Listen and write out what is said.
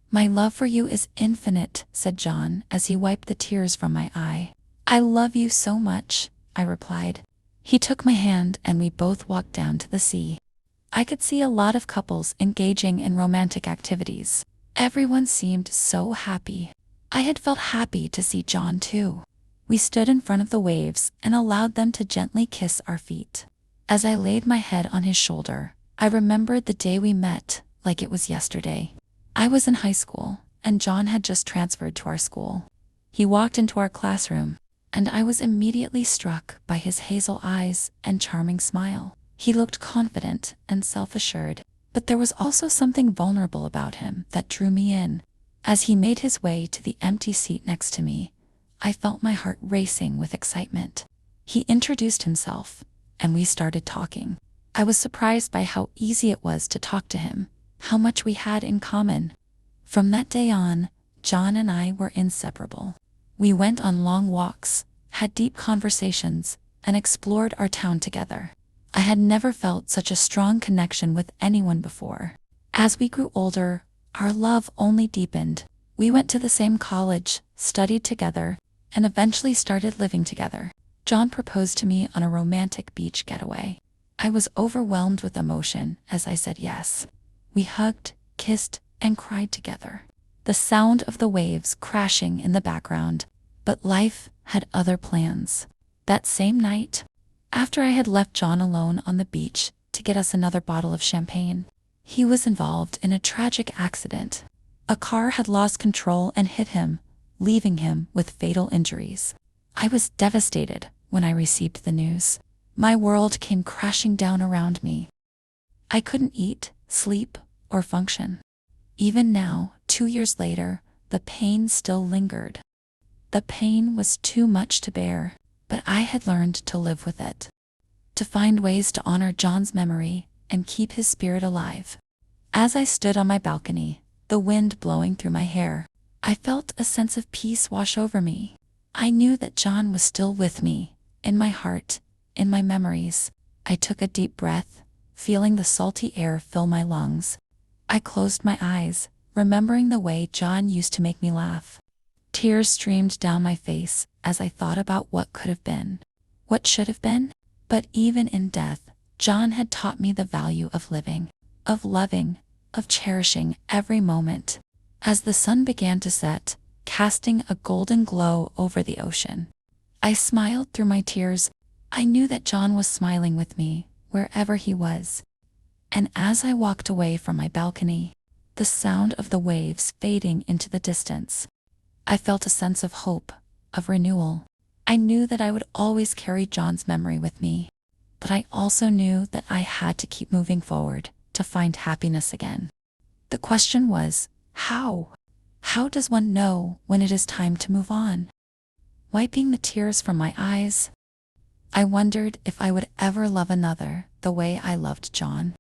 "My love for you is infinite," said John as he wiped the tears from my eye. "I love you so much," I replied. He took my hand and we both walked down to the sea. I could see a lot of couples engaging in romantic activities. Everyone seemed so happy. I had felt happy to see John too. We stood in front of the waves and allowed them to gently kiss our feet. As I laid my head on his shoulder, I remembered the day we met like it was yesterday. I was in high school, and John had just transferred to our school. He walked into our classroom, and I was immediately struck by his hazel eyes and charming smile. He looked confident and self-assured, but there was also something vulnerable about him that drew me in. As he made his way to the empty seat next to me, I felt my heart racing with excitement. He introduced himself, and we started talking. I was surprised by how easy it was to talk to him, how much we had in common. From that day on, John and I were inseparable. We went on long walks, had deep conversations, and explored our town together. I had never felt such a strong connection with anyone before. As we grew older, our love only deepened. We went to the same college, studied together, and eventually started living together. John proposed to me on a romantic beach getaway. I was overwhelmed with emotion as I said yes. We hugged, kissed, and cried together. The sound of the waves crashing in the background, but life had other plans. That same night, after I had left John alone on the beach to get us another bottle of champagne, he was involved in a tragic accident. A car had lost control and hit him, leaving him with fatal injuries. I was devastated when I received the news. My world came crashing down around me. I couldn't eat, sleep, or function. Even now, 2 years later, the pain still lingered. The pain was too much to bear, but I had learned to live with it, to find ways to honor John's memory and keep his spirit alive. As I stood on my balcony, the wind blowing through my hair, I felt a sense of peace wash over me. I knew that John was still with me, in my heart, in my memories. I took a deep breath, feeling the salty air fill my lungs. I closed my eyes, remembering the way John used to make me laugh. Tears streamed down my face as I thought about what could have been, what should have been. But even in death, John had taught me the value of living, of loving, of cherishing every moment. As the sun began to set, casting a golden glow over the ocean, I smiled through my tears. I knew that John was smiling with me, wherever he was. And as I walked away from my balcony, the sound of the waves fading into the distance, I felt a sense of hope, of renewal. I knew that I would always carry John's memory with me, but I also knew that I had to keep moving forward to find happiness again. The question was, how? How does one know when it is time to move on? Wiping the tears from my eyes, I wondered if I would ever love another the way I loved John.